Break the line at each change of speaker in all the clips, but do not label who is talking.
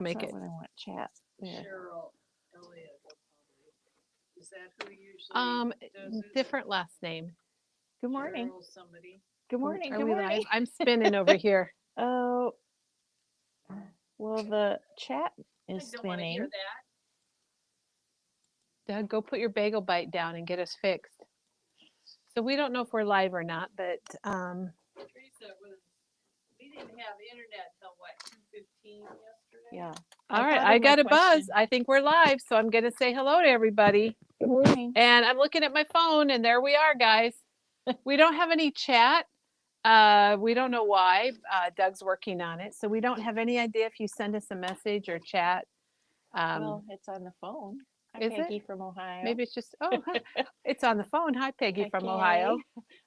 Make it.
What I want chat. There.
Cheryl Elliott. Is that who usually does it?
Different last name.
Good morning.
Cheryl somebody.
Good morning.
Are
Good
we
morning.
live? I'm spinning over here.
Oh, well, the chat
I
is
don't want to hear
spinning.
that.
Doug, go put your bagel bite down and get us fixed. So we don't know if we're live or not, but
Teresa we didn't have internet till what, 2:15 yesterday?
Yeah.
all right,
thought
I
of my
got a buzz.
question.
I think we're live, so I'm going to say hello to everybody.
Good morning.
And I'm looking at my phone, and there we are, guys. We don't have any chat. We don't know why. Doug's working on it, so we don't have any idea if you send us a message or chat.
Well, it's on the phone. Hi,
Is it?
Peggy from Ohio.
Maybe it's just it's on the phone. Hi, Peggy
Hi,
from
Kellie.
Ohio.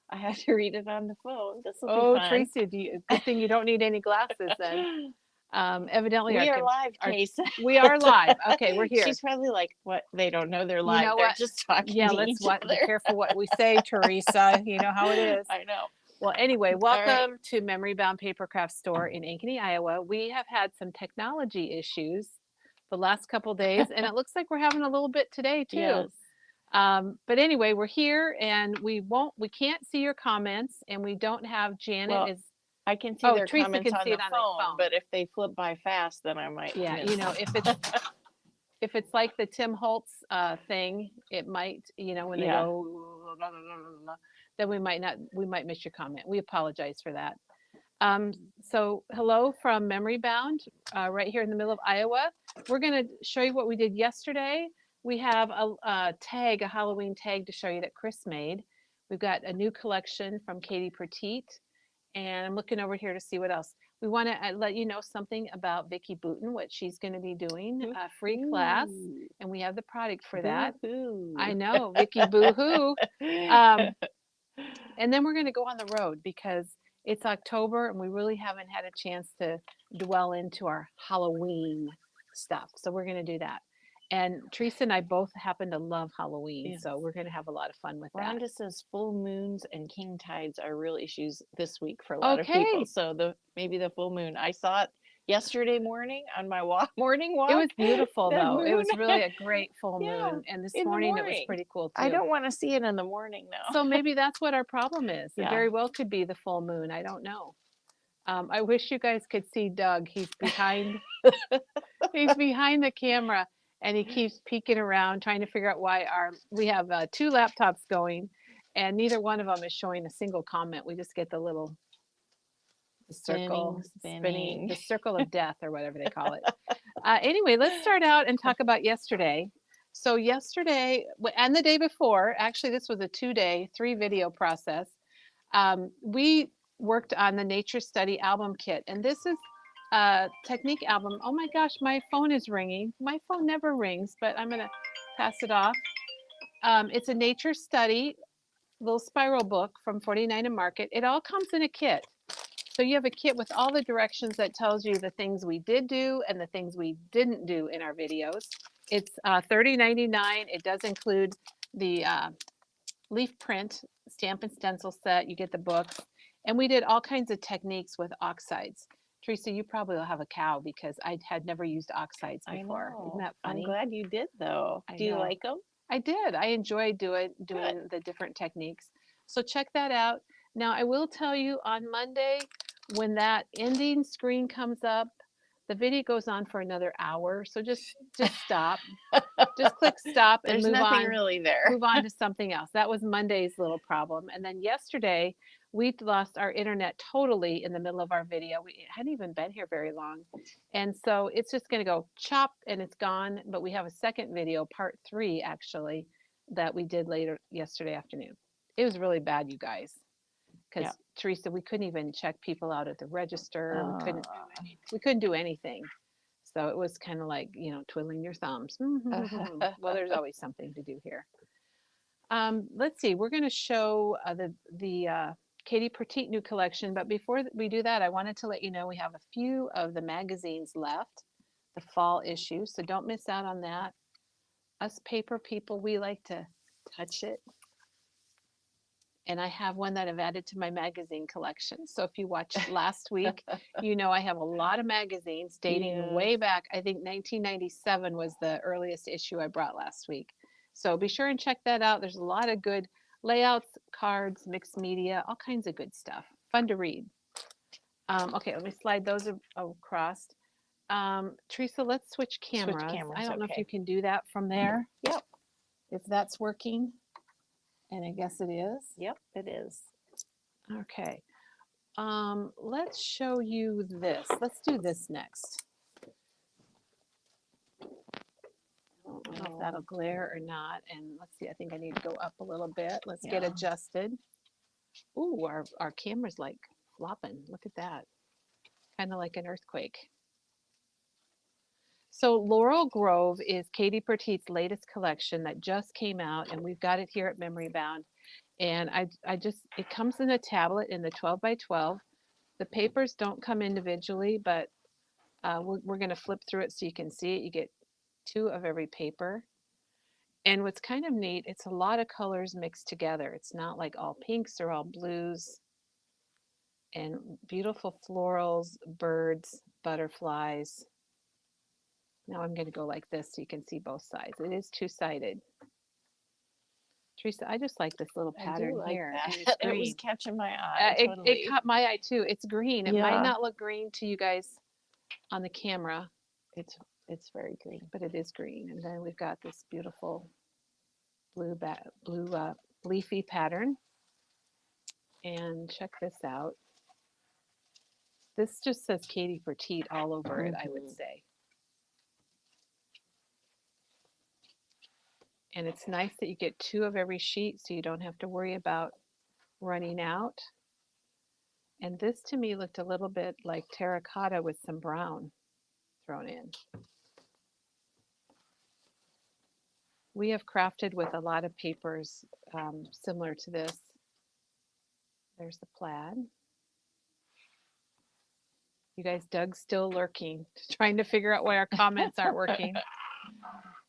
I had to read it on the phone. This will
Oh,
be fun.
Tracy, good thing you don't need any glasses then. Evidently,
We are live,
our-
Case.
we are live. Okay, we're here.
She's probably like, "What? They don't know they're live.
You know
They're
what?
just talking
Yeah,
to
let's
each
be
other."
careful what we say, Teresa. You know how it is.
I know.
Well, anyway,
right.
welcome to Memory Bound Papercraft Store in Ankeny, Iowa. We have had some technology issues the last couple days, and it looks like we're having a little bit today too.
Yes.
But anyway, we're here, and we can't see your comments, and we don't have Janet
Well,
is.
I can see
Oh,
their
Teresa
comments
can
on
see
the
it on
phone,
the phone.
but if they flip by fast, then I might.
Yeah,
miss.
you know, if it's like the Tim Holtz thing, it might, you know, when they go, blah, blah, blah, blah, then we might miss your comment. We apologize for that. So hello from Memory Bound, right here in the middle of Iowa. We're going to show you what we did yesterday. We have a Halloween tag to show you that Chris made. We've got a new collection from Katie Petite, and I'm looking over here to see what else. We want to let you know something about Vicki Booten, what she's going to be doing, a free class, and we have the product for that.
Boo-hoo.
I know, Vicki Boo-hoo. And then we're going to go on the road because it's October and we really haven't had a chance to dwell into our Halloween stuff. So we're going to do that. And Teresa and I both happen to love Halloween,
Yes.
so we're going to have a lot of fun with that.
Rhonda says full moons and king tides are real issues this week for a lot of people. So maybe the full moon. I saw it yesterday morning on my morning walk.
It was beautiful
The
though. It was
moon.
really a great full
Yeah,
moon. And this
in the
morning it was
morning.
pretty cool too.
I don't want to see it in the morning though.
So maybe that's what our problem is. It
Yeah.
very well could be the full moon. I don't know. I wish you guys could see Doug. He's behind he's behind the camera and he keeps peeking around trying to figure out why we have 2 laptops going and neither one of them is showing a single comment. We just get the little circle spinning, the circle of death or whatever they call it. Anyway, let's start out and talk about yesterday. So yesterday and the day before, actually this was a 2-day, 3-video process. We worked on the Nature Study album kit, and this is a technique album. Oh my gosh, my phone is ringing. My phone never rings, but I'm gonna pass it off. It's a Nature Study little spiral book from 49 and Market. It all comes in a kit. So you have a kit with all the directions that tells you the things we did do and the things we didn't do in our videos. It's $30.99. It does include the leaf print stamp and stencil set. You get the books. And we did all kinds of techniques with oxides. Teresa, you probably will have a cow because I had never used oxides before.
I know.
Isn't that funny?
I'm glad you did though. Do you like them?
I did. I enjoyed doing the different techniques. So check that out. Now I will tell you on Monday when that ending screen comes up, the video goes on for another hour. So just stop. Just click stop and
There's
move
nothing
on.
really there.
Move on to something else. That was Monday's little problem. And then yesterday we lost our internet totally in the middle of our video. We hadn't even been here very long. And so it's just going to go chop and it's gone. But we have a second video, part 3 actually, that we did later yesterday afternoon. It was really bad, you guys. Because Teresa, we couldn't even check people out at the register. We couldn't do anything. So it was kind of like, you know, twiddling your thumbs. Well, there's always something to do here. Let's see. We're going to show the Katie Petite new collection. But before we do that, I wanted to let you know we have a few of the magazines left, the fall issue. So don't miss out on that. Us paper people, we like to touch it And I have one that I've added to my magazine collection. So if you watched last week, you know I have a lot of magazines dating way
Yes.
back. I think 1997 was the earliest issue I brought last week. So be sure and check that out. There's a lot of good layouts, cards, mixed media, all kinds of good stuff. Fun to read. Okay, let me slide those across. Teresa, let's switch
Switch
cameras.
cameras.
I don't know if
Okay.
you can do that from there,
Yep.
if that's working. And I guess it is.
Yep, it is.
Okay. Let's show you this. Let's do this next. I don't know if that'll glare or not. And let's see, I think I need to go up a little bit. Let's get
Yeah.
adjusted. Ooh, our camera's like flopping. Look at that. Kind of like an earthquake. So Laurel Grove is Katie Perteet's latest collection that just came out, and we've got it here at Memory Bound. And it comes in a tablet in the 12 by 12. The papers don't come individually, but we're going to flip through it so you can see it. You get two of every paper. And what's kind of neat, it's a lot of colors mixed together. It's not like all pinks or all blues. And beautiful florals, birds, butterflies. Now I'm going to go like this so you can see both sides. It is two-sided. Teresa, I just like this little
I
pattern
do like
here.
that.
And it's
It was
green.
catching my eye.
It
Totally.
caught my eye too. It's green. It might
Yeah.
not look green to you guys on the camera,
It's very green.
but it is green. And then we've got this beautiful blue leafy pattern. And check this out. This just says Katie Perteet all over it, I would say. And it's nice that you get two of every sheet so you don't have to worry about running out. And this to me looked a little bit like terracotta with some brown thrown in. We have crafted with a lot of papers similar to this. There's the plaid. You guys, Doug's still lurking, trying to figure out why our comments aren't working.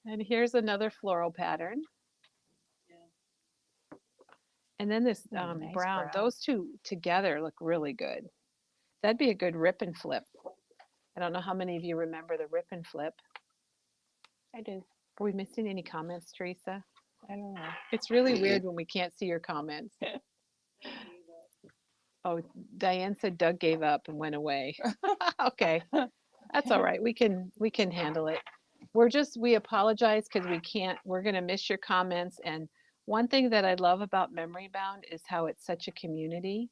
And here's another floral pattern. And then this
Nice
brown.
brown.
Those two together look really good. That'd be a good rip and flip. I don't know how many of you remember the rip and flip.
I do.
Are we missing any comments, Teresa?
I don't know.
It's really weird when we can't see your comments. Oh, Diane said Doug gave up and went away. Okay, that's all right. We can handle it. We apologize because we're gonna miss your comments. And one thing that I love about Memory Bound is how it's such a community.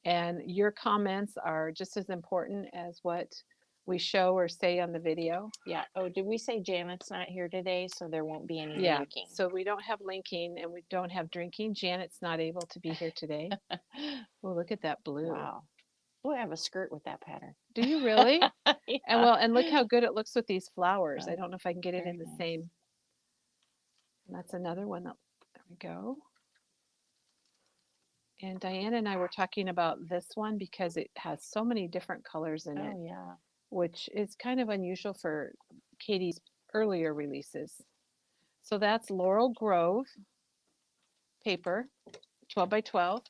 And your comments are just as important as what we show or say on the video.
Yeah. Oh, did we say Janet's not here today, so there won't be any
Yeah.
linking?
So we don't have linking and we don't have drinking. Janet's not able to be here today. Oh, look at that blue.
Wow. Oh, I have a skirt with that pattern.
Do you really?
Yeah.
And look how good it looks with these flowers. I
Oh,
don't know if I can get it
very
in the
nice.
same. And that's another one there we go. And Diane and I were talking about this one because it has so many different colors in it,
Oh, yeah.
which is kind of unusual for Katie's earlier releases. So that's Laurel Grove paper, 12 by 12.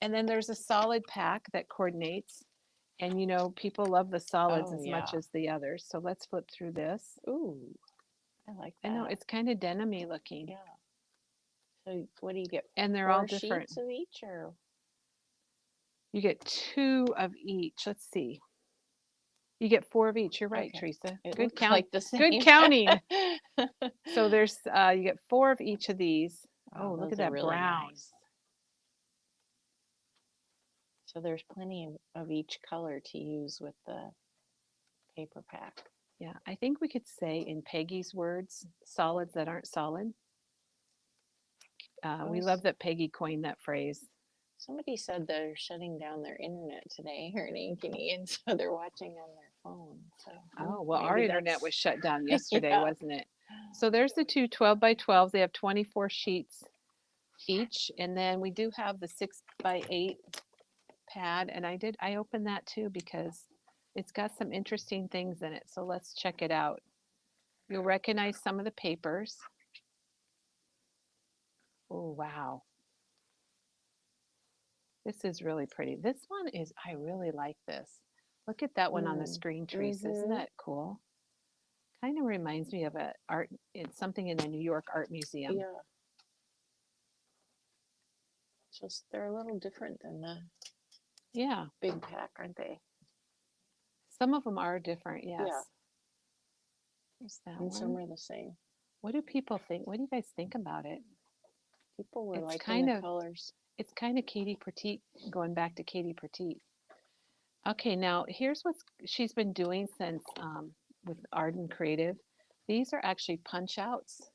And then there's a solid pack that coordinates. And you know, people love the solids
Oh,
as much
yeah.
as the others. So let's flip through this.
Ooh, I like
I
that.
know it's kind of denim-y looking.
Yeah. So what do you get?
And they're
4
all different.
sheets of each, or
You get two of each. Let's see. You get four of each. You're right,
Okay.
Teresa.
it
Good
looks
count.
like the same.
Good counting. So there's you get four of each of these.
Wow,
Oh, look
those
at
are
that
really
brown.
nice. So there's plenty of each color to use with the paper pack.
Yeah, I think we could say in Peggy's words, solids that aren't solid. We
Oh,
love that Peggy coined that phrase.
Somebody said they're shutting down their internet today here in Ankeny, and so they're watching on their phone. So
Oh, well, our
maybe
internet
that's-
was shut down yesterday,
Yeah.
wasn't it? So there's the two 12 by 12s. They have 24 sheets each. And then we do have the 6 by 8 pad. And I opened that too because it's got some interesting things in it. So let's check it out. You'll recognize some of the papers. Oh, wow. This is really pretty. This one is, I really like this. Look at that one on the screen, Teresa. Isn't that cool? Kind of reminds me of a art, it's something in a New York art museum.
Yeah. Just they're a little different than the
Yeah.
big pack, aren't they?
Some of them are different, yes.
Yeah.
There's that
And some
one.
are the same.
What do people think? What do you guys think about it?
People were
It's
liking
kind
the
of-
colors.
It's kind of Katie Petite, going back to Katie Petite. Okay, now here's what she's been doing since with Arden Creative. These are actually punch outs.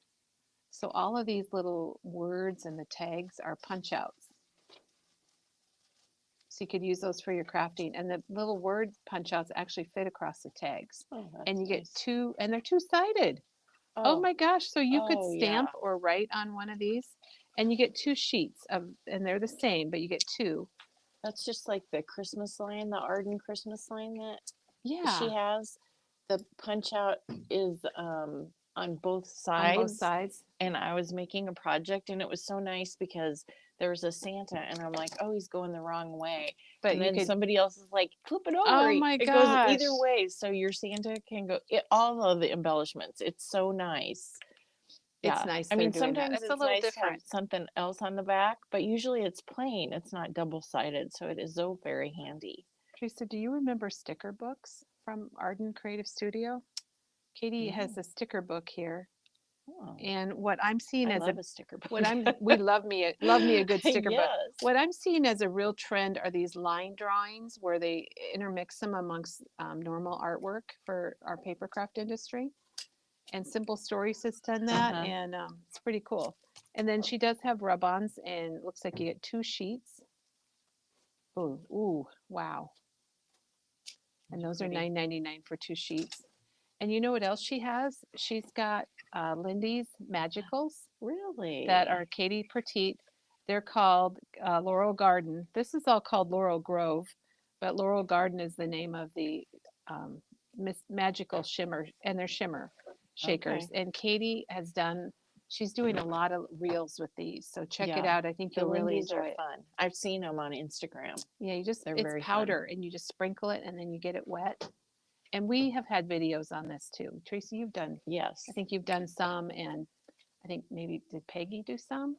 So all of these little words and the tags are punch outs. So you could use those for your crafting. And the little word punch outs actually fit across the tags.
Oh, that's
And you get
nice.
two, and they're two-sided. Oh my gosh, so you could
Oh,
stamp
yeah.
or write on one of these and you get two sheets of, and they're the same, but you get two.
That's just like the Christmas line, the Arden Christmas line that
Yeah,
she has. The punch out is on both
on both
sides.
sides.
And I was making a project and it was so nice because there was a Santa and I'm like, oh, he's going the wrong way.
But
And
you
then
could,
somebody else is like, flip it over.
oh my
It goes
gosh.
either way. So your Santa can go, all of the embellishments. It's so nice.
It's
Yeah.
nice.
I mean,
they're doing that.
sometimes
It's a
it's
little
nice to have
different.
something else on the back, but usually it's plain. It's not double-sided. So it is so very handy.
Teresa, do you remember sticker books from Arden Creative Studio? Katie has a sticker book here.
Oh,
And what I'm seeing
I
as
love a sticker book.
we love me a good sticker book.
Yes.
What I'm seeing as a real trend are these line drawings where they intermix them amongst normal artwork for our paper craft industry. And Simple Stories has done that, and it's pretty cool. And then she does have rub-ons, and it looks like you get two sheets. Ooh, ooh, wow. And those are $9.99 for two sheets. And you know what else she has? She's got Lindy's Magicals.
Really?
That are Katie Petite. They're called Laurel Garden. This is all called Laurel Grove, but Laurel Garden is the name of the magical shimmer, and they're shimmer shakers.
Okay.
And Katie has done, she's doing a lot of reels with these. So check it
Yeah.
out. I think
The
you'll really
Lindy's
enjoy
are
it.
fun. I've seen them on Instagram.
Yeah, you just,
They're
it's
very fun.
powder and you just sprinkle it and then you get it wet. And we have had videos on this too. Tracy, you've done,
Yes.
I think you've done some, and I think maybe, did Peggy do some?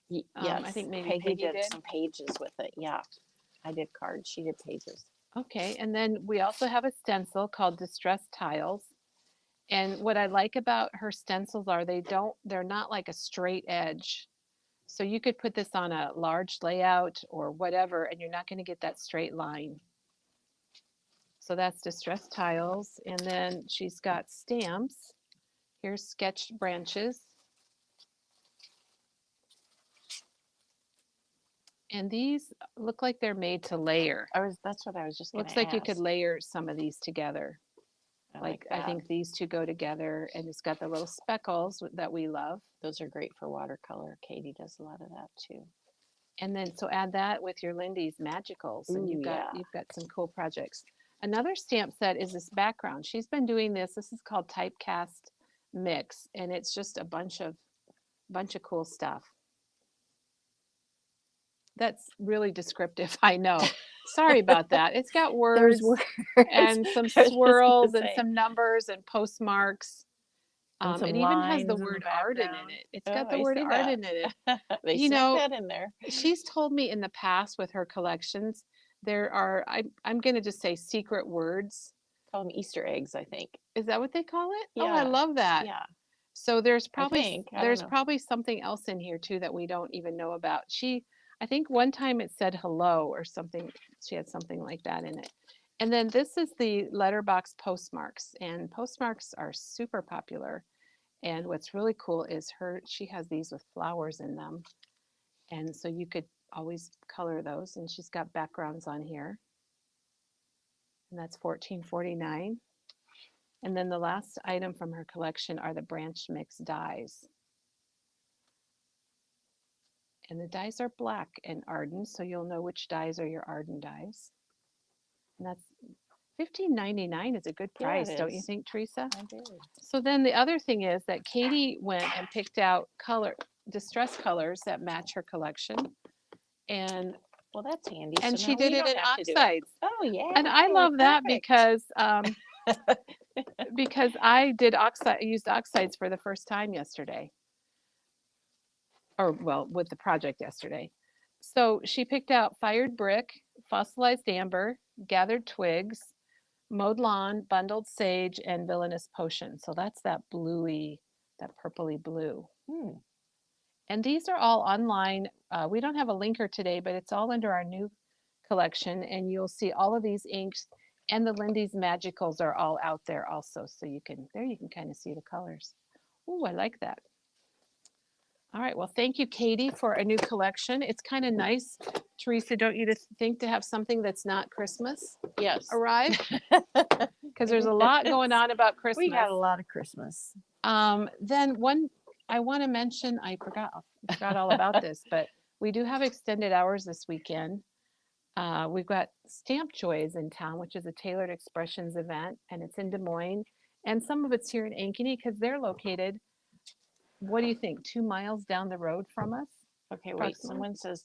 Yes.
I think maybe Peggy
did
did.
some pages with it. Yeah. I did cards. She did pages.
Okay, and then we also have a stencil called Distressed Tiles. And what I like about her stencils are they're not like a straight edge. So you could put this on a large layout or whatever, and you're not going to get that straight line. So that's Distressed Tiles. And then she's got stamps. Here's sketched branches. And these look like they're made to layer.
That's what I was just
Looks
gonna
like you could
ask.
layer some of these together.
Like
I
that.
think these two go together, and it's got the little speckles that we love.
Those are great for watercolor. Katie does a lot of that too.
And then so add that with your Lindy's Magicals, and
Ooh,
you've got
yeah.
some cool projects. Another stamp set is this background. She's been doing this. This is called Typecast Mix, and it's just a bunch of cool stuff. That's really descriptive, I know. Sorry about that. It's got words, and some swirls and some numbers and postmarks.
And
It even has the word Arden in it. It's got the word Arden in it.
They
You
snuck
know,
that in there.
She's told me in the past with her collections, there are, I'm going to just say secret words.
Call them Easter eggs, I think.
Is that what they call it? Oh, I
Yeah.
love that.
Yeah.
So there's
I
probably
don't know.
probably something else in here too that we don't even know about. I think one time it said hello or something. She had something like that in it. And then this is the letterbox postmarks, and postmarks are super popular. And what's really cool is she has these with flowers in them. And so you could always color those, and she's got backgrounds on here. And that's $14.49. And then the last item from her collection are the branch mix dies. And the dies are black and Arden, so you'll know which dies are your Arden dies. And that's $15.99 is a good price, don't you think, Teresa?
I do.
So then the other thing is that Katie went and picked out distress colors that match her collection. and
Well, that's handy.
and
So
she
now
did
we
it
don't
in
have to do it.
oxides.
Oh, yeah.
And I love that
Perfect.
because I did used oxides for the first time yesterday. Or well, with the project yesterday. So she picked out fired brick, fossilized amber, gathered twigs, mowed lawn, bundled sage, and villainous potion. So that's that bluey, that purpley blue.
Hmm.
And these are all online. We don't have a linker today, but it's all under our new collection. And you'll see all of these inks, and the Lindy's Magicals are all out there also. So you can kind of see the colors. Oh, I like that. All right. Well, thank you, Katie, for a new collection. It's kind of nice, Teresa, don't you think, to have something that's not Christmas
Yes.
arrive? Because there's a lot going on about Christmas.
We got a lot of Christmas.
Then one I want to mention, I forgot all about this, but we do have extended hours this weekend. We've got Stamp Joys in town, which is a tailored expressions event, and it's in Des Moines. And some of it's here in Ankeny because they're located, what do you think, 2 miles down the road from us?
Okay, wait. Someone says,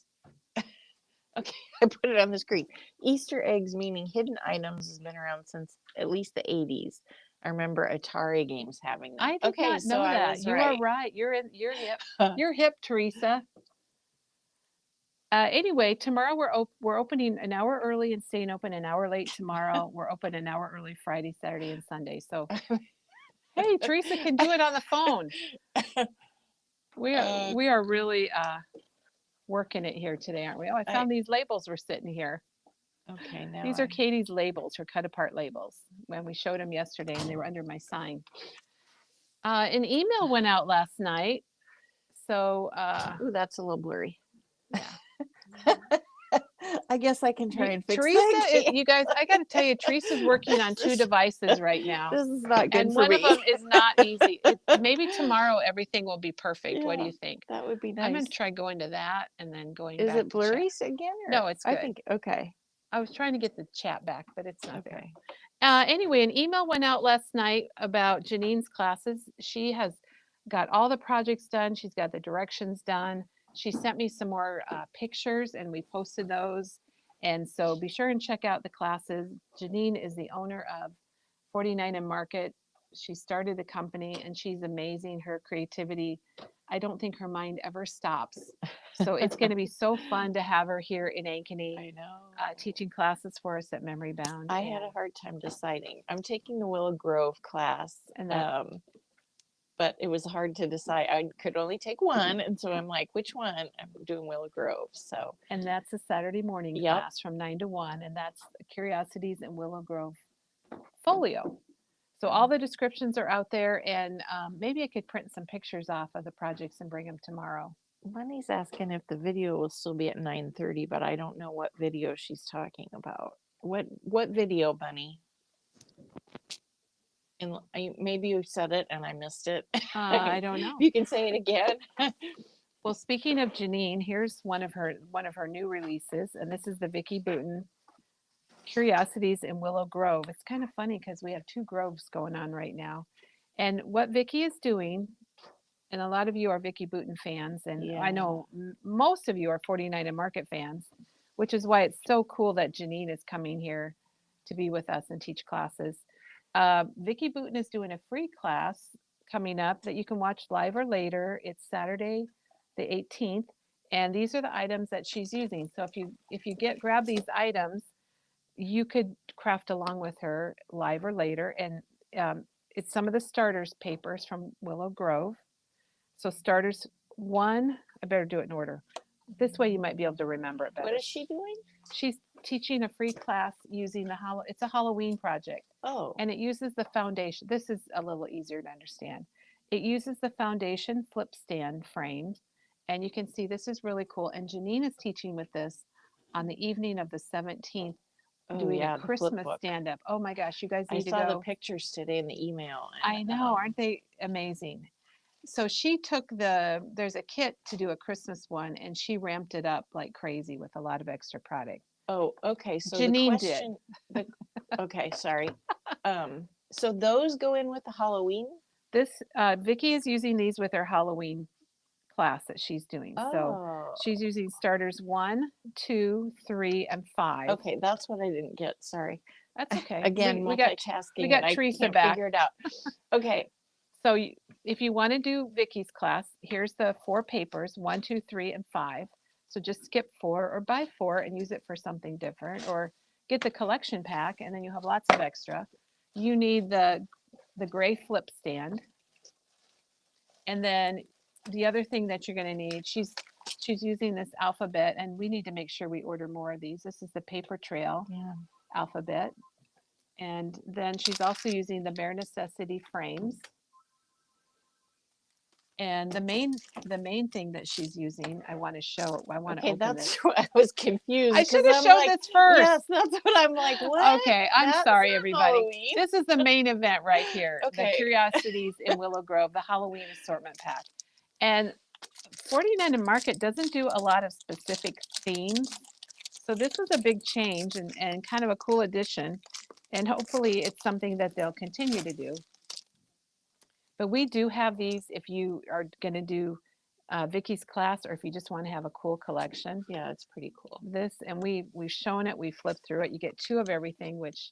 okay, I put it on the screen. Easter eggs, meaning hidden items, has been around since at least the 80s. I remember Atari games having them.
I did not know that. You are right. You're hip. You're hip, Teresa. Anyway, tomorrow we're opening an hour early and staying open an hour late tomorrow. We're open an hour early Friday, Saturday, and Sunday. So, hey, Teresa can do it on the phone. We are really working it here today, aren't we? Oh, I found these labels were sitting here.
Okay, now
these are Katie's labels, her cut apart labels. When we showed them yesterday, and they were under my sign. An email went out last night. So,
ooh, that's a little blurry.
Yeah.
I guess I can try and fix
Teresa, you guys, I got to tell you, Teresa's working on 2 devices right now.
This is not good
and
for
one
me.
of them is not easy. Maybe tomorrow everything will be perfect. What do you think?
That would be nice.
I'm going to try going to that and then going
Is
back
it blurry
to
again? Or?
No, it's good.
I think, okay.
I was trying to get the chat back, but it's not
okay.
there. Anyway, an email went out last night about Janine's classes. She has got all the projects done. She's got the directions done. She sent me some more pictures and we posted those. And so be sure and check out the classes. Janine is the owner of 49 and Market. She started the company and she's amazing. Her creativity, I don't think her mind ever stops. So it's going to be so fun to have her here in Ankeny.
I know.
Teaching classes for us at Memory Bound.
I had a hard time deciding. I'm taking the Willow Grove class.
And that,
but it was hard to decide. I could only take one, and so I'm like, which one? I'm doing Willow Grove. So,
and that's a Saturday morning class from 9 to 1, and that's Curiosities in Willow Grove folio. So all the descriptions are out there, and maybe I could print some pictures off of the projects and bring them tomorrow.
Bunny's asking if the video will still be at 9:30, but I don't know what video she's talking about. What video, Bunny? And maybe you said it and I missed it.
I don't know.
You can say it again.
Well, speaking of Janine, here's one of her new releases, and this is the Vicki Booten Curiosities in Willow Grove. It's kind of funny because we have 2 groves going on right now. And what Vicki is doing, and a lot of you are Vicki Booten fans, and I know most of you are 49 and Market fans, which is why it's so cool that Janine is coming here to be with us and teach classes. Vicki Booten is doing a free class coming up that you can watch live or later. It's Saturday, the 18th, and these are the items that she's using. So if you grab these items, you could craft along with her live or later. And it's some of the starters papers from Willow Grove. So starters 1, I better do it in order. This way you might be able to remember it better.
What is she doing?
She's teaching a free class using it's a Halloween project.
Oh.
And it uses the foundation. This is a little easier to understand. It uses the foundation flip stand frame. And you can see this is really cool. And Janine is teaching with this on the evening of the 17th, doing a Christmas stand-up. Oh my gosh, you guys need to go.
I saw the pictures today in the email.
I know, aren't they amazing? So she took there's a kit to do a Christmas one, and she ramped it up like crazy with a lot of extra product.
Oh, okay. So
Janine
the question, okay, sorry. So those go in with the Halloween?
Vicki is using these with her Halloween class that she's doing. So She's using starters 1, 2, 3, and 5.
Okay, that's what I didn't get. Sorry.
That's okay.
Again,
we got
multitasking.
got
and I
Teresa
can't
back.
figure it out. Okay.
So if you want to do Vicky's class, here's the 4 papers, 1, 2, 3, and 5. So just skip 4 or buy 4 and use it for something different, or get the collection pack and then you have lots of extra. You need the gray flip stand. And then the other thing that you're going to need, she's using this alphabet, and we need to make sure we order more of these. This is the paper trail alphabet. And then she's also using the Bare Necessity frames. And the main thing that she's using, I want to show. I want to
Okay,
open
that's
this.
what I was confused.
I
'cause
should have
I'm
showed
like,
this first.
Yes, that's what I'm like. What?
Okay, I'm
That's
sorry,
not
everybody.
Halloween.
This is the main event right here.
Okay.
The Curiosities in Willow Grove, the Halloween assortment pack. And 49 and Market doesn't do a lot of specific themes. So this is a big change and kind of a cool addition. And hopefully it's something that they'll continue to do. But we do have these if you are going to do Vicky's class, or if you just want to have a cool collection.
Yeah, it's pretty cool.
This, and we've shown it, we flipped through it. You get 2 of everything, which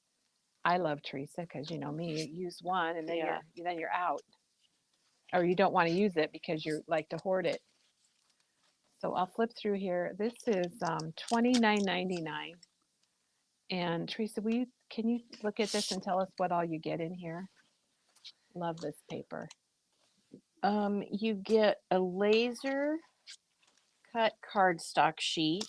I love, Teresa, because you know me, you use one and then you're out. Or you don't want to use it because you like to hoard it. So I'll flip through here. This is $29.99. And Teresa, can you look at this and tell us what all you get in here? Love this paper.
You get a laser cut cardstock sheet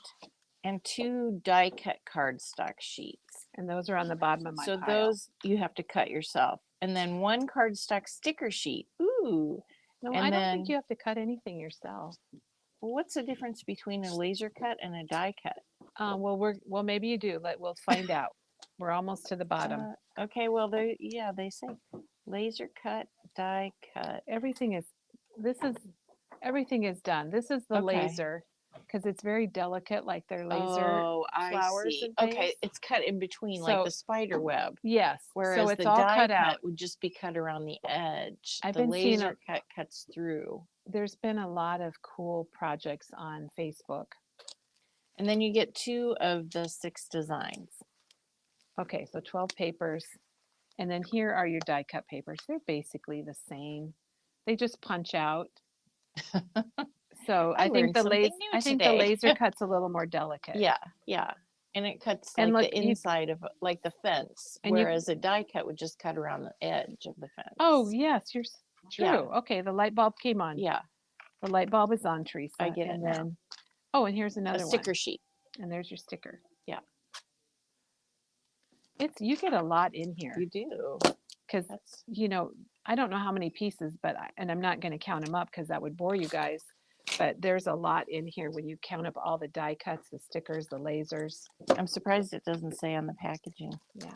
and 2 die cut cardstock sheets.
And those are on the bottom of my
So
pile.
those you have to cut yourself. And then 1 cardstock sticker sheet. Ooh.
No,
and
I don't
then,
think you have to cut anything yourself.
Well, what's the difference between a laser cut and a die cut?
Well, maybe you do. We'll find out. We're almost to the bottom.
Okay, well, they say laser cut, die cut.
Everything is done. This is the
Okay.
laser, because it's very delicate, like their laser
Oh, I
flowers
see.
and things.
Okay, it's cut in between, like
So-
the spider web.
Yes.
Whereas
So it's
the
all
die
cut
cut
out.
would just be cut around the edge.
I've
The
been seeing
laser cut cuts through.
There's been a lot of cool projects on Facebook.
And then you get 2 of the 6 designs.
Okay, so 12 papers. And then here are your die cut papers. They're basically the same. They just punch out. So I think the laser cut's a little more delicate.
Yeah, yeah. And it cuts
And
like
look,
the inside of like the fence,
And you-
whereas a die cut would just cut around the edge of the fence.
Oh, yes, true.
Yeah.
Okay, the light bulb came on.
Yeah,
The light bulb is on, Teresa.
I get it
and
now.
then, oh, and here's
a
another
sticker
one.
sheet.
And there's your sticker.
Yeah.
You get a lot in here
You do.
because
That's
I don't know how many pieces, but and I'm not going to count them up because that would bore you guys. But there's a lot in here when you count up all the die cuts, the stickers, the lasers.
I'm surprised it doesn't say on the packaging.
Yeah.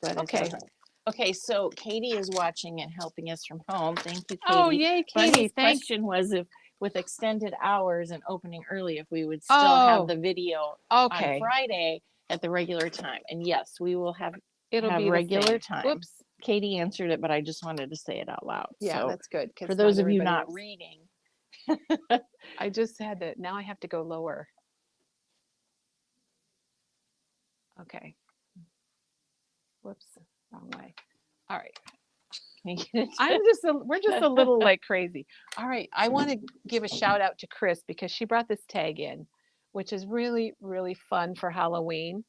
But
Okay.
It doesn't. Okay, so Katie is watching and helping us from home. Thank you, Katie.
Oh, yay, Katie!
Bunny's
Thanks.
question was if, with extended hours and opening early, if we would still have the video on Friday at the regular time. And yes, we will have
It'll be the
regular
same.
time.
Whoops.
Katie answered it, but I just wanted to say it out loud.
Yeah,
so
that's good.
for those of you
everybody
not
else-
reading,
I just had to. Now I have to go lower. Okay. Whoops. Wrong way. All right. We're just a little like crazy. All right. I want to give a shout out to Chris because she brought this tag in, which is really, really fun for Halloween.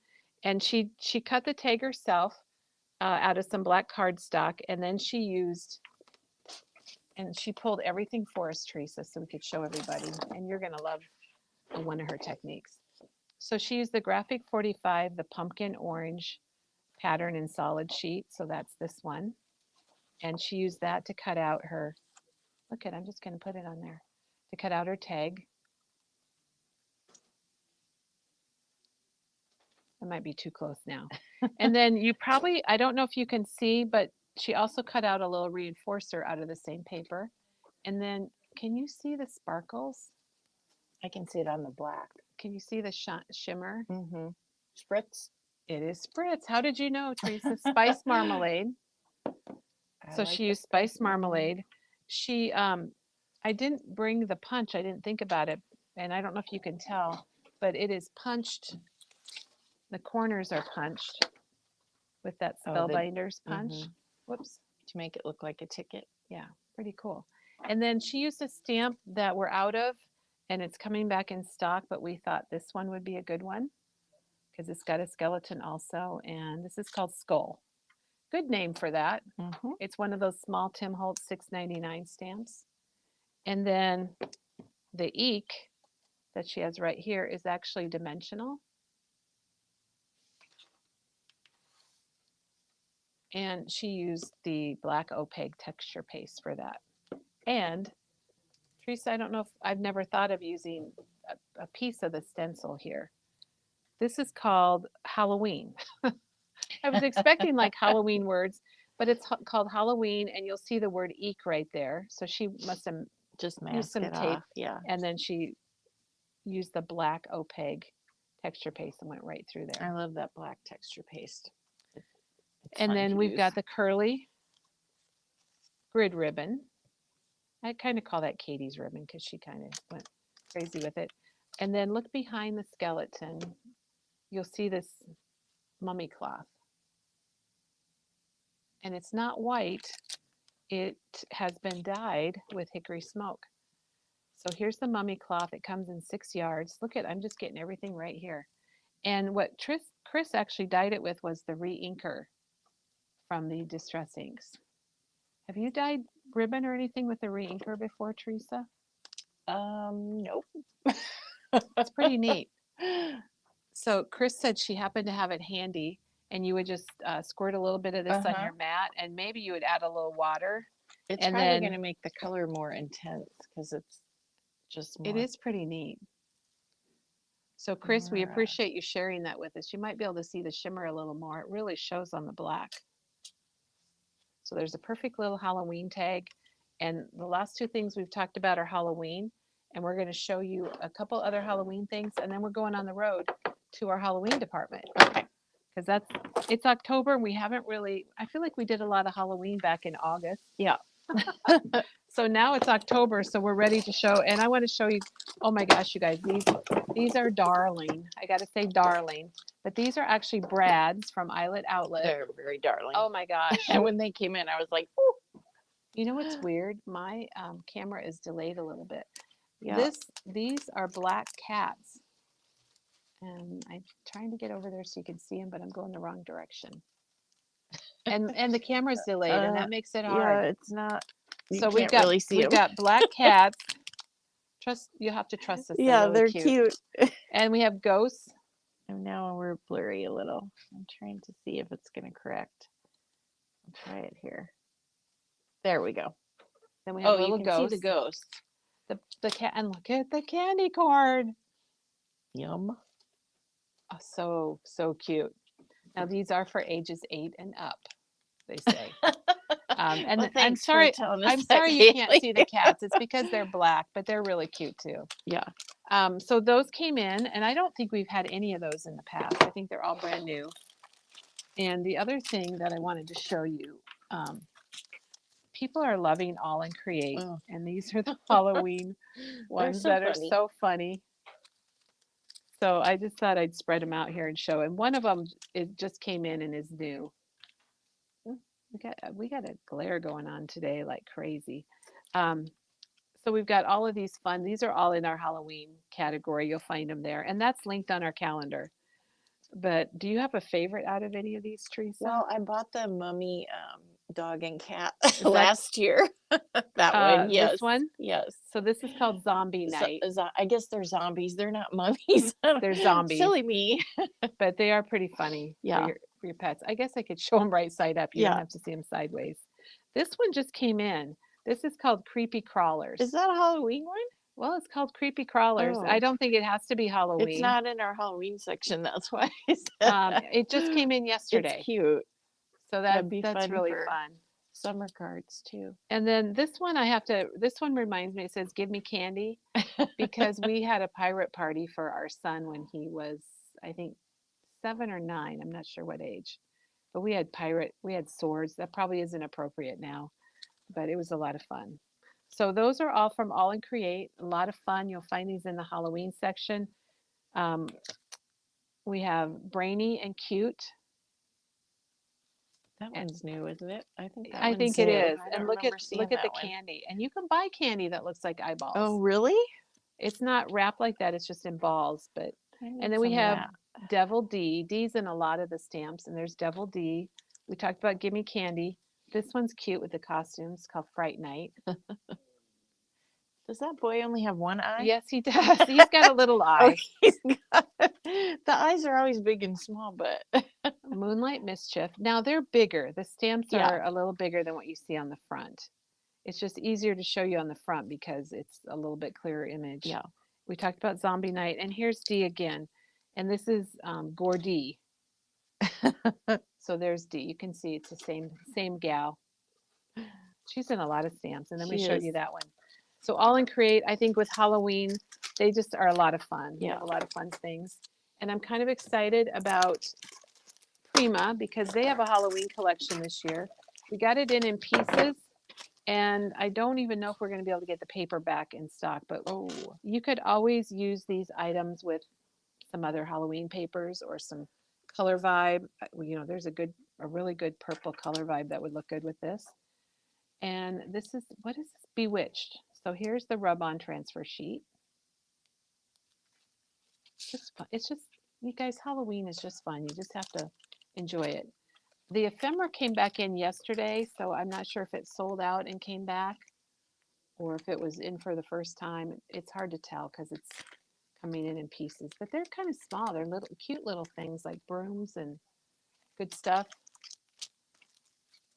And she cut the tag herself out of some black cardstock. And then she pulled everything for us, Teresa, so we could show everybody. And you're going to love one of her techniques. So she used the Graphic 45, the pumpkin orange pattern in solid sheet. So that's this one. And she used that to cut out her, I'm just going to put it on there, to cut out her tag. It might be too close now. And then I don't know if you can see, but she also cut out a little reinforcer out of the same paper. And then, can you see the sparkles?
I can see it on the black.
Can you see the shimmer?
Mm-hmm. Spritz.
It is spritz. How did you know, Teresa? Spice marmalade. So she used spice marmalade. I didn't bring the punch. I didn't think about it and I don't know if you can tell, but it is punched. The corners are punched with that
Oh, the-
spellbinders punch.
mhm.
Whoops.
To make it look like a ticket.
Yeah, pretty cool. And then she used a stamp that we're out of, and it's coming back in stock, but we thought this one would be a good one because it's got a skeleton also, and this is called Skull. Good name for that.
Mhm.
It's one of those small Tim Holtz 6.99 stamps. And then the eek that she has right here is actually dimensional. And she used the black opaque texture paste for that. And Teresa, I don't know if I've never thought of using a piece of the stencil here. This is called Halloween. I was expecting like Halloween words, but it's called Halloween, and you'll see the word eek right there. So she must have
Just
used
mask
some
it
tape,
off. Yeah.
and then she used the black opaque texture paste and went right through there.
I love that black texture paste. It's
And
fun
then
to
we've
use.
got the curly grid ribbon. I kind of call that Katie's ribbon because she kind of went crazy with it. And then look behind the skeleton. You'll see this mummy cloth. And it's not white. It has been dyed with hickory smoke. So here's the mummy cloth. It comes in 6 yards. Look at, I'm just getting everything right here. And what Chris actually dyed it with was the re-inker from the Distress Inks. Have you dyed ribbon or anything with the re-inker before, Teresa?
Nope.
It's pretty neat. So Chris said she happened to have it handy, and you would just squirt a little bit of this on your mat, and maybe you would add a little water.
It's
And
probably
then-
going to make the color more intense because it's just more.
It is pretty neat. So Chris, we
Alright.
appreciate you sharing that with us. You might be able to see the shimmer a little more. It really shows on the black. So there's a perfect little Halloween tag. And the last two things we've talked about are Halloween. And we're going to show you a couple other Halloween things. And then we're going on the road to our Halloween department.
Okay.
Because it's October and we haven't really, I feel like we did a lot of Halloween back in August.
Yeah.
So now it's October, so we're ready to show. And I want to show you, oh my gosh, you guys, these are darling. I got to say darling. But these are actually Brad's from Eyelet Outlet.
They're very darling.
Oh my gosh.
And when they came in, I was like, "Ooh."
You know what's weird? My camera is delayed a little bit.
Yeah.
These are black cats. And I'm trying to get over there so you can see them, but I'm going the wrong direction. And the camera's delayed, and that makes it hard.
Yeah, it's not. You
So
can't really see
we've
them.
got black cats. You have to trust us.
Yeah,
really
they're
cute.
cute.
And we have ghosts.
And now we're blurry a little. I'm trying to see if it's going to correct. I'll try it here. There we go.
Then we have
You
little
can
ghosts.
see the ghost.
The cat, and look at the candy corn.
Yum.
Oh, so cute. Now these are for ages 8 and up, they say. And
Well,
I'm
thanks for
sorry,
telling us
I'm
that,
sorry you can't
Kellie.
see the cats. It's because they're black, but they're really cute too.
Yeah.
So those came in, and I don't think we've had any of those in the past. I think they're all brand new. And the other thing that I wanted to show you, people are loving All and Create,
Oh.
and these are the Halloween ones
so
that are
funny.
so funny. So I just thought I'd spread them out here and show. And one of them, it just came in and is new. We got a glare going on today like crazy. So we've got all of these fun. These are all in our Halloween category. You'll find them there, and that's linked on our calendar. But do you have a favorite out of any of these, Teresa?
Well, I bought the mummy dog and cat last year. That one, yes.
This one?
Yes.
So this is called Zombie Night.
I guess they're zombies. They're not mummies.
They're zombies.
Silly me.
But they are pretty funny
Yeah.
for your pets. I guess I could show them right side up. You
Yeah.
don't have to see them sideways. This one just came in. This is called Creepy Crawlers.
Is that a Halloween one?
Well, it's called Creepy Crawlers.
Oh.
I don't think it has to be Halloween.
It's not in our Halloween section. That's why I said
It just came in yesterday.
It's cute.
So
That'd be
that's
fun
really
for-
fun.
Summer cards too.
And then this one this one reminds me, it says, "Give me candy," because we had a pirate party for our son when he was, I think, 7 or 9. I'm not sure what age. But we had swords. That probably isn't appropriate now, but it was a lot of fun. So those are all from All and Create. A lot of fun. You'll find these in the Halloween section. Um, we have Brainy and Cute.
That one's new, isn't it? I think that
I
one's
think it
new.
is.
I
And
don't remember seeing
look at the
that one.
candy. And you can buy candy that looks like eyeballs.
Oh, really?
It's not wrapped like that. It's just in balls. But
I
and
need
then we
some of
have
that.
Devil D. D's in a lot of the stamps, and there's Devil D. We talked about Gimme Candy. This one's cute with the costumes called Fright Night.
Does that boy only have one eye?
Yes, he does. He's got a little
Oh,
eye.
he's got the eyes are always big and small, but
Moonlight Mischief. Now they're bigger. The stamps
Yeah.
are a little bigger than what you see on the front. It's just easier to show you on the front because it's a little bit clearer image.
yeah.
We talked about Zombie Night, and here's D again. And this is Gordy. So there's D. You can see it's the same gal. She's in a lot of stamps, and then we
She
showed
is.
you that one. So All in Create, I think with Halloween, they just are a lot of fun. They
Yeah.
have a lot of fun things. And I'm kind of excited about Prima because they have a Halloween collection this year. We got it in pieces, and I don't even know if we're going to be able to get the paper back in stock, but
Oh,
you could always use these items with some other Halloween papers or some color vibe. You know, there's a really good purple color vibe that would look good with this. And this is, what is this? Bewitched. So here's the rub-on transfer sheet. Just fun. It's just, you guys, Halloween is just fun. You just have to enjoy it. The ephemera came back in yesterday, so I'm not sure if it sold out and came back or if it was in for the first time. It's hard to tell because it's coming in pieces, but they're kind of small. They're little, cute little things like brooms and good stuff.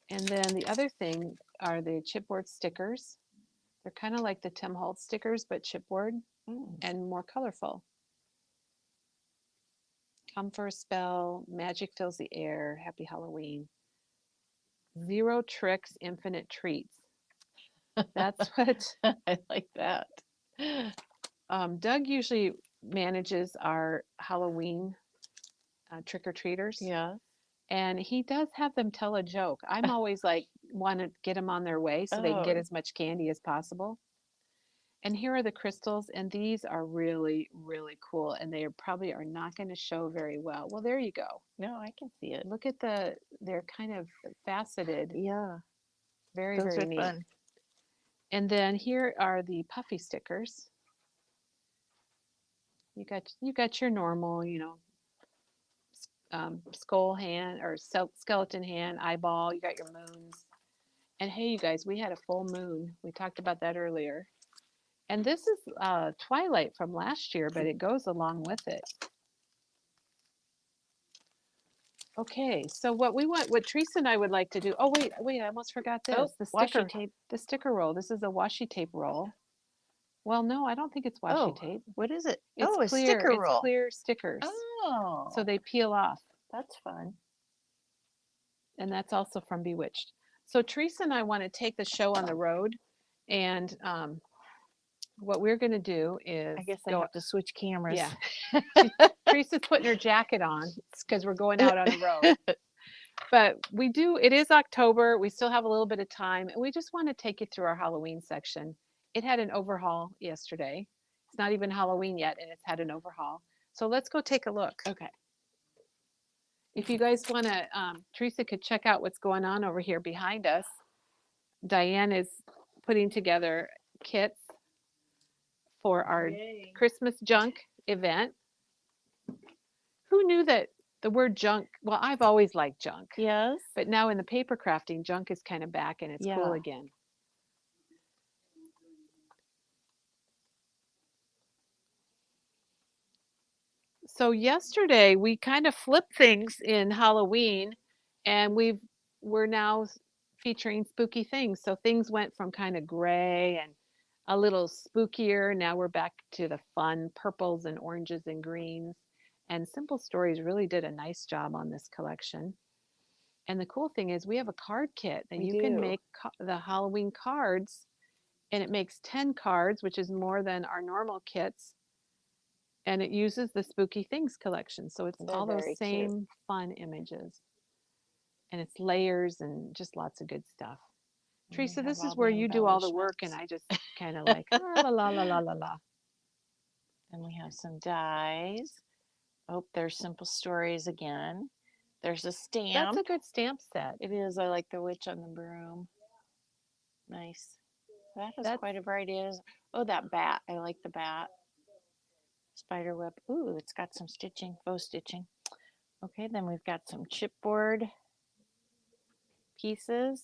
And then the other thing are the chipboard stickers. They're kind of like the Tim Holtz stickers, but chipboard and more colorful. Come for a spell, magic fills the air, happy Halloween. Zero tricks, infinite treats. That's what
I like that.
Doug usually manages our Halloween trick or treaters.
Yeah.
And he does have them tell a joke. I'm always like, want to get them on their way so they can get
Oh.
as much candy as possible. And here are the crystals, and these are really, really cool. And they probably are not going to show very well. Well, there you go.
No, I can see it.
Look at they're kind of faceted.
Yeah.
Very,
Those
very
are
neat.
fun.
And then here are the puffy stickers. You got your normal, you know, skull hand or skeleton hand, eyeball. You got your moons. And hey, you guys, we had a full moon. We talked about that earlier. And this is Twilight from last year, but it goes along with it. Okay, so what Teresa and I would like to do. Oh, wait, I almost forgot this.
Oh,
The
washi
sticker,
tape.
the sticker roll. This is a washi tape roll. Well, no, I don't think it's washi
Oh,
tape.
what is it?
It's
Oh, a
clear.
sticker
It's
roll.
clear stickers.
Oh,
So they peel off.
that's fun.
And that's also from Bewitched. So Teresa and I want to take the show on the road, and what we're going to do is
I guess I
go.
have to switch cameras.
Yeah, Teresa's putting her jacket on because we're going out on the road. But we do. It is October. We still have a little bit of time, and we just want to take you through our Halloween section. It had an overhaul yesterday. It's not even Halloween yet, and it's had an overhaul. So let's go take a look.
Okay.
If you guys want to, Teresa could check out what's going on over here behind us. Diane is putting together kits for our
Yay.
Christmas junk event. Who knew that the word junk? Well, I've always liked junk,
Yes.
but now in the paper crafting, junk is kind of back and it's cool
Yeah.
again. So yesterday we kind of flipped things in Halloween, and we're now featuring spooky things. So things went from kind of gray and a little spookier. Now we're back to the fun purples and oranges and greens. And Simple Stories really did a nice job on this collection. And the cool thing is we have a card kit that
We
you can
do.
make the Halloween cards, and it makes 10 cards, which is more than our normal kits. And it uses the Spooky Things collection. So it's
They're
all those
very
same
cute.
fun images. And it's layers and just lots of good stuff.
we
Teresa,
have
this
all
is
the
where you do all the work and I
embellishments.
just kind of like, "Ah, la la la la la la."
And we have some dies. Oh, there's Simple Stories again. There's a
That's
stamp.
a good stamp set.
It is. I like the witch on the broom. Nice. That has
That's
quite a variety. Oh, that bat. I like the bat. Spider web. Ooh, it's got some stitching, faux stitching. Okay, then we've got some chipboard pieces.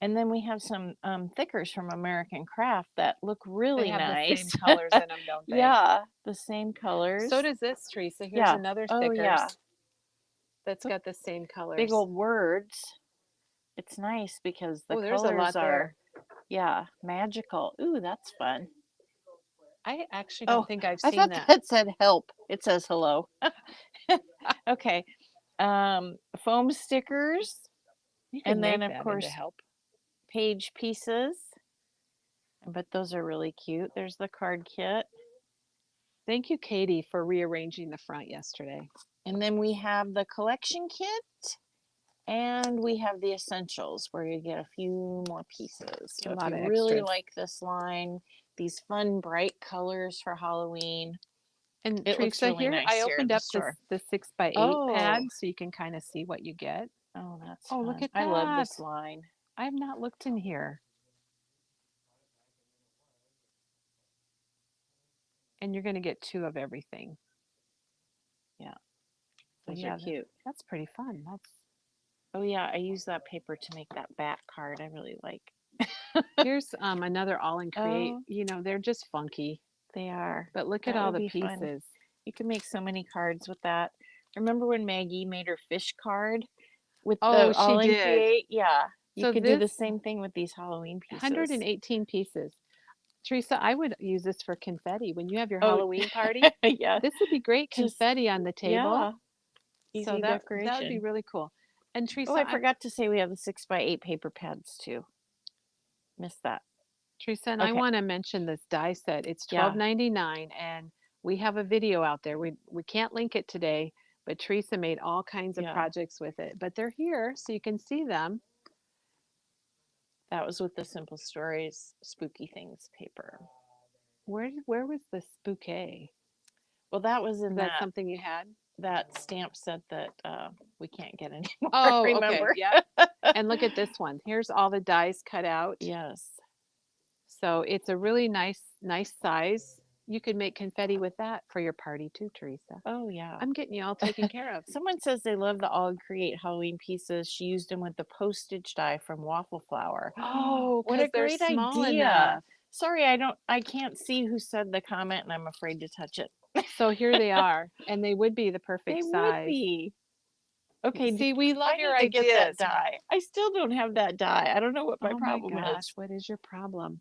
And then we have some thickers from American Craft that look
they
really
have the
nice.
same colors in them, don't they?
Yeah, the same colors.
So does this, Teresa. Here's
Yeah.
another
Oh,
thickers
yeah.
that's got the same colors.
Big old words. It's nice because the
Oh, there's a lot
colors are,
there.
yeah, magical. Ooh, that's fun.
I actually
Oh,
don't think I've
I
seen
thought
that.
that said help. It says hello. Okay. Foam stickers.
You can
And then,
make
of
that
course,
into help.
page pieces. But those are really cute. There's the card kit.
Thank you, Katie, for rearranging the front yesterday.
And then we have the collection kit. And we have the essentials where you get a few more pieces. So
A
if
lot
you
of
really
extras.
like this line, these fun, bright colors for Halloween,
And
it looks
Teresa,
really
here
nice
I
here in
opened
the
up
store.
the 6x8 pad
Oh,
so you can kind of see what you get.
oh, that's
Oh,
fun.
look at
I love
that.
this line.
I have not looked in here. And you're going to get 2 of everything.
Yeah,
So
those
yeah,
are cute.
that's pretty fun. That's
Oh yeah, I use that paper to make that bat card. I really like.
Here's another all in create.
Oh,
You know, they're just funky,
they are.
but look at
That
all
would
the
be fun.
pieces.
You can make so many cards with that. Remember when Maggie made her fish card with
Oh,
the
she
all in
did.
create? Yeah, you
So
could do the
this
same thing with these Halloween pieces.
118 pieces. Teresa, I would use this for confetti when you have your
Oh,
Halloween party.
yeah,
This would be great
just
confetti on the table.
yeah,
So
easy
that would be
decoration.
really cool. And
Oh,
Teresa,
I forgot to say we have the 6x8 paper pads too. Missed that.
And I
Okay,
want to mention this die set. It's
yeah,
$12.99, and we have a video out there. We can't link it today, but Teresa made all kinds of
yeah.
projects with it. But they're here, so you can see them.
That was with the Simple Stories Spooky Things paper.
Where was the spooky?
Well, that was in
Is that something you had?
that stamp set that we can't get anymore.
Oh, okay.
Remember?
Yeah. And look at this one. Here's all the dies cut out.
Yes.
So it's a really nice size. You could make confetti with that for your party too, Teresa.
Oh yeah.
I'm getting you all taken care of.
Someone says they love the all create Halloween pieces. She used them with the postage die from Waffle Flower.
Oh,
What a
because they're
great
small
idea.
enough.
Sorry, I can't see who said the comment and I'm afraid to touch it.
So here they are, and they would be the perfect
They
size.
would be. Okay,
See, we love
I
your
need to
ideas.
get that die. I still don't have that die. I don't know what my
Oh my
problem
gosh,
is.
what is your problem?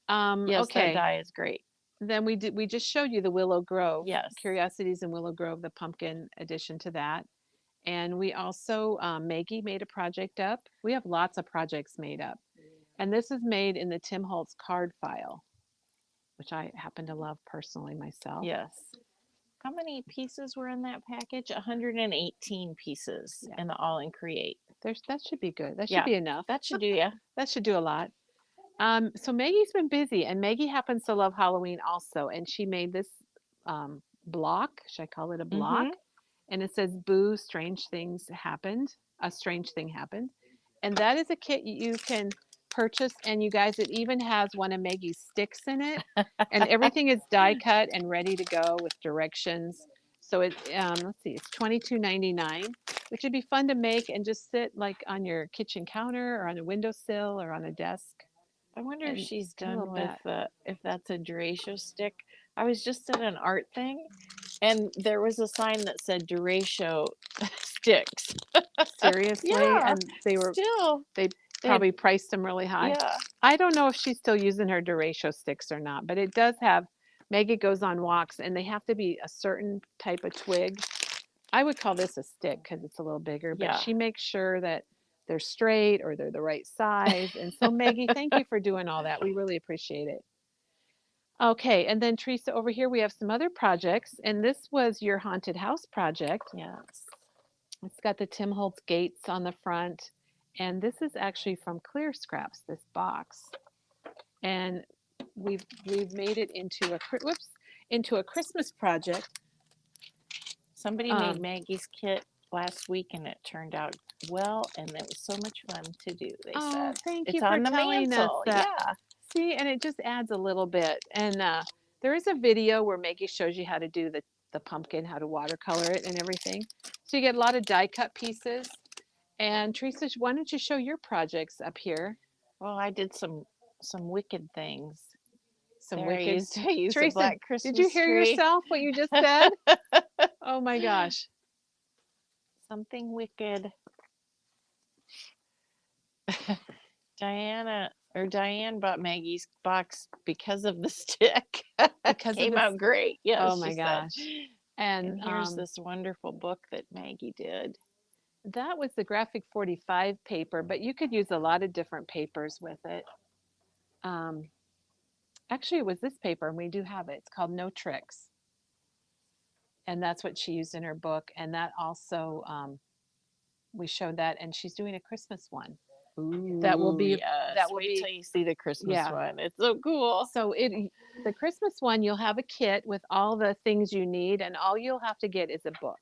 Yes, that
Okay.
die is great.
Then we just showed you the Willow Grove.
Yes.
Curiosities in Willow Grove, the pumpkin addition to that. And we also, Maggie made a project up. We have lots of projects made up. And this is made in the Tim Holtz card file, which I happen to love personally myself.
Yes. How many pieces were in that package? 118 pieces in the all in create.
That should be good. That should
Yeah,
be enough.
that should do ya.
That should do a lot. So Maggie's been busy, and Maggie happens to love Halloween also, and she made this block. Should I call it a block? And it says, "Boo! Strange things happened. A strange thing happened," and that is a kit you can purchase. And you guys, it even has one of Maggie's sticks in it, and everything is die cut and ready to go with directions. So it let's see, it's $22.99, which would be fun to make and just sit like on your kitchen counter or on a windowsill or on a desk.
I wonder if
And
she's
get a little
done with if that's a Duratio stick. I was just at an art thing, and there was a sign that said Duratio sticks.
Seriously,
Yeah,
and they
they
probably priced them really high.
yeah.
I don't know if she's still using her Duratio sticks or not, but it does have. Maggie goes on walks, and they have to be a certain type of twig. I would call this a stick because it's a little bigger, but
Yeah.
she makes sure that they're straight or they're the right size. And so, Maggie, thank you for doing all that. We really appreciate it. Okay, and then Teresa, over here we have some other projects, and this was your haunted house project.
Yes.
It's got the Tim Holtz gates on the front, And this is actually from Clear Scraps, this box. And we've made it into a Christmas project.
Somebody made Maggie's kit last week and it turned out well, and it was so much fun to do, they said.
Thank
It's
you for
on the
telling
mantle.
us that.
Yeah.
See, and it just adds a little bit. And there is a video where Maggie shows you how to do the pumpkin, how to watercolor it and everything. So you get a lot of die cut pieces. And Teresa, why don't you show your projects up here?
Well, I did some wicked things.
Some
There,
wicked.
I used a
Teresa,
black Christmas
did you hear
tree.
yourself what you just said? Oh my gosh.
Something wicked. Diane bought Maggie's box because of the stick.
Because
Came out great. Yes.
Oh my
she
gosh.
said.
And
And here's this wonderful book that Maggie did.
that was the graphic 45 paper, but you could use a lot of different papers with it. Actually, it was this paper, and we do have it. It's called No Tricks. And that's what she used in her book. And that also, we showed that, and she's doing a Christmas one. That will be,
Yes.
that will
Wait
be,
till you see the Christmas
yeah.
one. It's so cool.
So the Christmas one, you'll have a kit with all the things you need, and all you'll have to get is a book.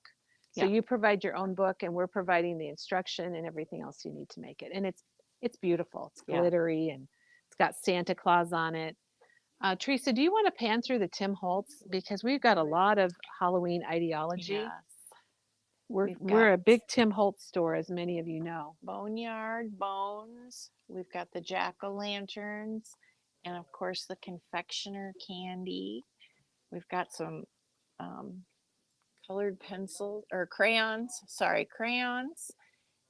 So
Yeah.
you provide your own book, and we're providing the instruction and everything else you need to make it. And it's beautiful. It's
Yeah.
glittery, and it's got Santa Claus on it. Teresa, do you want to pan through the Tim Holtz, because we've got a lot of Halloween ideology.
Yes.
We're a big Tim Holtz store, as many of you know.
Boneyard bones. We've got the jack-o'-lanterns, and of course the confectioner candy. We've got some colored pencils or crayons. Sorry, crayons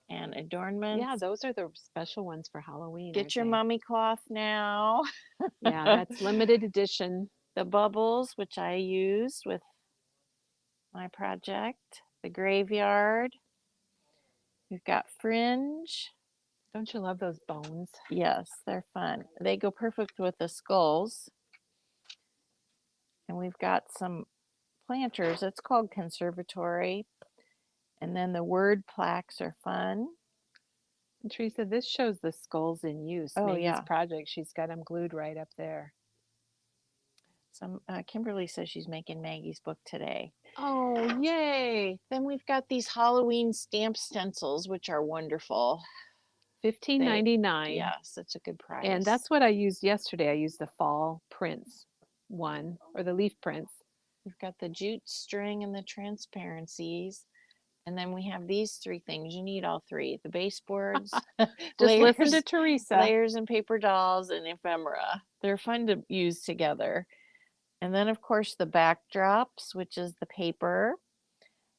and adornments.
Yeah, those are the special ones for Halloween.
Get your mummy cloth now.
Yeah, that's limited edition.
The bubbles, which I used with my project. The graveyard. We've got fringe.
Don't you love those bones?
Yes, they're fun. They go perfect with the skulls. And we've got some planters. It's called Conservatory. And then the word plaques are fun.
And Teresa, this shows the skulls in use.
Oh,
Maggie's
yeah.
project, she's got them glued right up there.
Some Kimberly says she's making Maggie's book today.
Oh, yay!
Then we've got these Halloween stamp stencils, which are wonderful.
$15.99.
Yeah, such a good price.
And that's what I used yesterday. I used the fall prints one, or the leaf prints.
We've got the jute string and the transparencies. And then we have these three things. You need all three. The baseboards,
Just listen to Teresa.
layers and paper dolls and ephemera. They're fun to use together. And then, of course, the backdrops, which is the paper.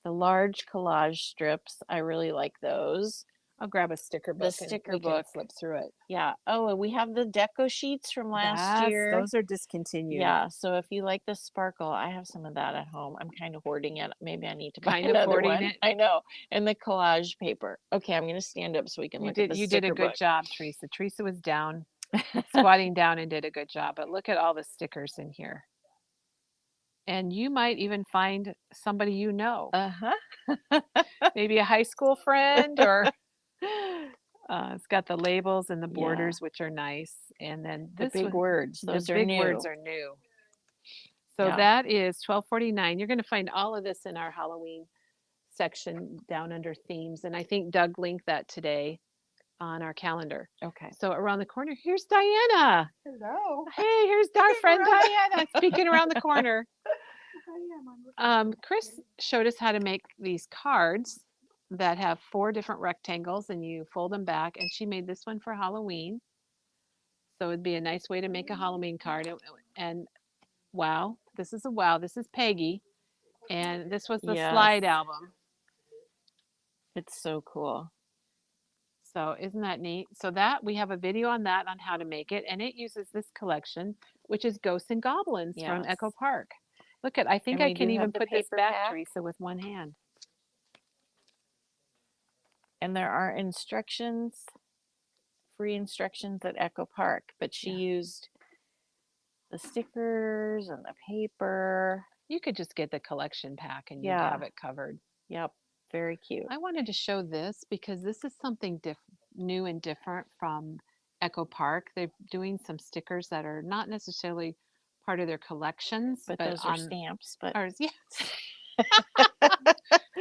The large collage strips. I really like those.
I'll grab a sticker book.
The sticker
and we
book.
can flip through it.
Yeah. Oh, and we have the deco sheets from last year.
Those are discontinued.
Yeah. So if you like the sparkle, I have some of that at home. I'm kind of hoarding it. Maybe I need to buy
Kind of
another
hoarding
one.
it?
I know. And the collage paper. Okay, I'm going to stand up so we can look at the
You
sticker
did a good
book.
job, Teresa. Teresa was down, squatting down, and did a good job. But look at all the stickers in here. And you might even find somebody you know. Maybe a high school friend, or it's got the labels and the borders, which are nice. And then
the big words. Those
the
are
big
new.
words are new. So that is $12.49. You're going to find all of this in our Halloween section down under themes. And I think Doug linked that today on our calendar.
Okay.
So around the corner, here's Diana.
Hello.
Hey, here's our friend Diana speaking around the corner. Chris showed us how to make these cards that have 4 different rectangles, and you fold them back. And she made this one for Halloween. So it'd be a nice way to make a Halloween card. And wow, this is This is Peggy. And this was the slide album.
It's so cool.
So isn't that neat? So that we have a video on that, on how to make it. And it uses this collection, which is Ghosts and Goblins from Echo Park. Look I think I can even put this back, Teresa, with one hand.
And there are instructions, free instructions at Echo Park, but she used the stickers and the paper.
You could just get the collection pack and you'd have it covered.
Yep. Very cute.
I wanted to show this because this is something different. new and different from Echo Park. They're doing some stickers that are not necessarily part of their collections,
But
but
those are
on
stamps. But
ours, yes.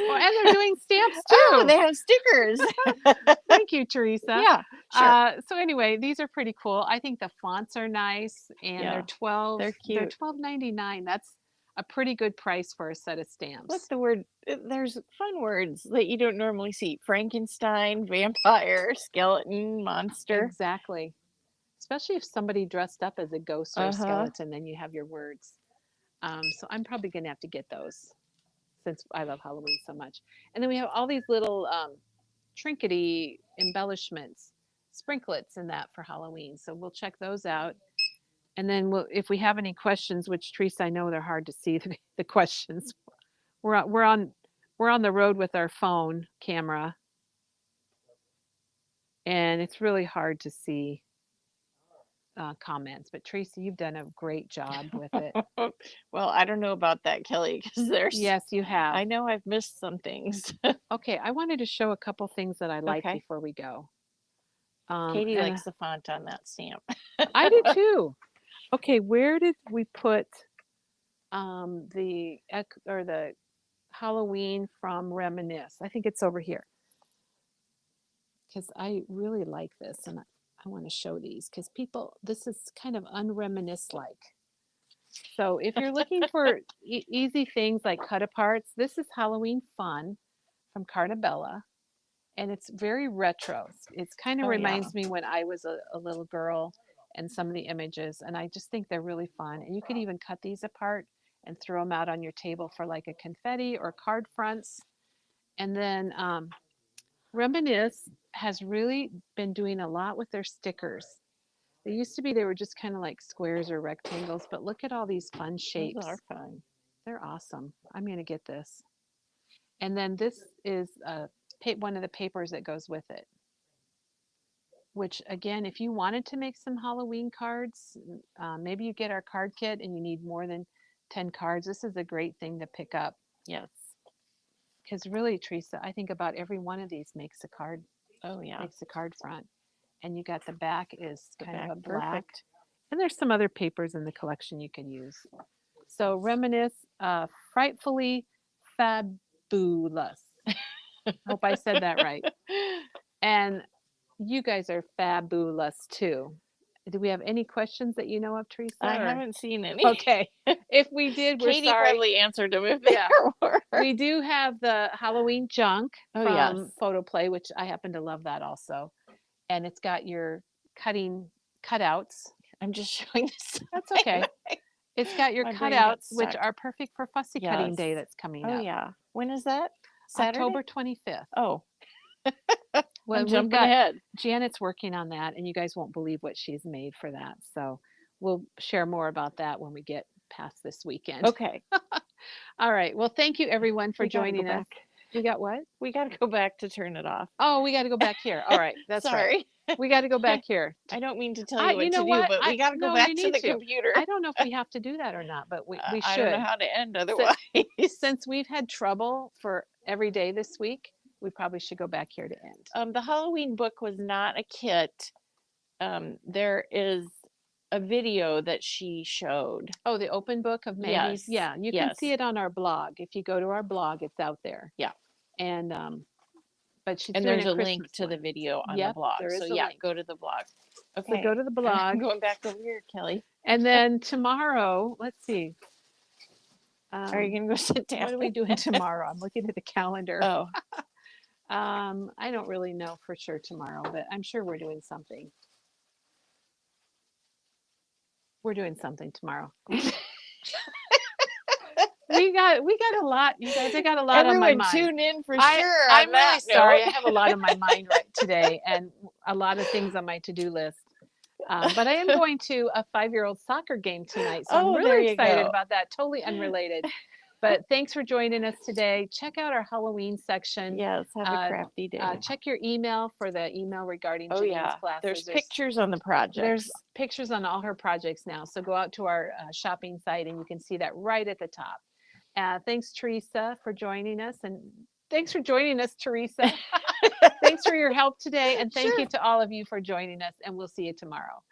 Oh, and they're doing stamps
oh,
too.
they have stickers.
Thank you, Teresa.
Yeah, sure.
So anyway, these are pretty cool. I think the fonts are nice, and
Yeah,
they're 12.
they're
They're
cute.
12.99. That's a pretty good price for a set of
Look,
stamps.
the word. There's fun words that you don't normally see: Frankenstein, vampire, skeleton, monster.
Exactly. Especially if somebody dressed up as a ghost or a
Uh-huh.
skeleton, then you have your words. So I'm probably going to have to get those since I love Halloween so much. And then we have all these little trinkety embellishments, sprinklets, and that for Halloween. So we'll check those out. And then if we have any questions, which Teresa, I know they're hard to see the questions. We're on the road with our phone camera, and it's really hard to see comments. But Teresa, you've done a great job with it.
Well, I don't know about that, Kelly, because there's.
Yes, you have.
I know I've missed some things.
Okay, I wanted to show a couple things that I like
Okay.
before we go.
Katie
And
likes the font on that stamp.
I do too. Okay, where did we put the Halloween from Reminisce? I think it's over here because I really like this, and I want to show these because people, this is kind of unreminisce like. So if you're looking for easy things like cut aparts, this is Halloween Fun from Cartabella, and it's very retro. It kind of
Oh, yeah.
reminds me when I was a little girl, and some of the images, and I just think they're really fun. And you could even cut these apart and throw them out on your table for like a confetti or card fronts. And then Reminisce has really been doing a lot with their stickers. They used to be, they were just kind of like squares or rectangles, but look at all these fun shapes.
Those are fun.
They're awesome. I'm going to get this. And then this is one of the papers that goes with it. Which again, if you wanted to make some Halloween cards, maybe you get our card kit and you need more than 10 cards. This is a great thing to pick up.
Yes.
Because really, Teresa, I think about every one of these makes a card.
Oh, yeah.
Makes a card front. And you got the back is
The
kind
back,
of a black.
perfect.
And there's some other papers in the collection you can use. So Reminisce, frightfully fabulous. Hope I said that right. And you guys are fabulous too. Do we have any questions that you know of, Teresa?
I
or-
haven't seen any.
Okay. If we did, we're
Katie
sorry.
probably answered them if they
Yeah.
were.
We do have the Halloween junk
Oh,
from
yes.
Photo Play, which I happen to love that also. And it's got your cutouts.
I'm just showing this.
That's okay. It's got your
My brain got
cutouts, which
stuck.
are perfect for fussy cutting
Yes.
day that's coming
Oh,
up.
yeah. When is that? Saturday?
October 25th.
Oh.
Well,
I'm
we've
jumping
got
ahead.
Janet's working on that, and you guys won't believe what she's made for that. So we'll share more about that when we get past this weekend.
Okay.
All right. Well, thank you everyone for
We gotta go
joining us.
back.
We got what?
We got to go back to turn it off.
Oh, we got to go back here. All right. That's
Sorry.
right. We got to go back here.
I don't mean to tell you what
you know
to do,
what?
but we got to go
no,
back
you
to
need
the computer.
I don't know if we have to do that or not, but we should.
I don't know how to end otherwise.
Since we've had trouble for every day this week, we probably should go back here to end.
The Halloween book was not a kit. There is a video that she showed.
Oh, the open book of Maggie's.
Yes.
Yeah, you can see it on our blog. If you go to our blog, it's out there.
Yeah.
And but she's
And
doing
there's a link
Christmas
to the
one.
video on
Yep,
the blog.
there is
So
a
yeah,
link.
go to the blog. Okay.
So go to the blog.
I'm going back over here, Kelly.
And then tomorrow, let's see.
Are you gonna go sit down?
What are we doing tomorrow? I'm looking at the calendar.
Oh.
I don't really know for sure tomorrow, but I'm sure we're doing something. We're doing something tomorrow. we got a lot, you guys. I got a lot on my
Everyone
mind.
tune in for
I'm
sure. on
really
that
sorry.
note.
I have a lot on my mind right today, and a lot of things on my to-do list. But I am going to a 5-year-old soccer game tonight, so I'm
Oh, there
really
you
excited
go.
about that. Totally unrelated. But thanks for joining us today. Check out our Halloween section.
Yes, have a crafty day.
Check your email for the email regarding
Oh
Janine's
yeah,
classes.
there's pictures on the project.
There's pictures on all her projects now. So go out to our shopping site and you can see that right at the top. Thanks, Teresa, for joining us. And Thanks for joining us, Teresa. Thanks for your help today. And thank
Sure.
you to all of you for joining us. And we'll see you tomorrow.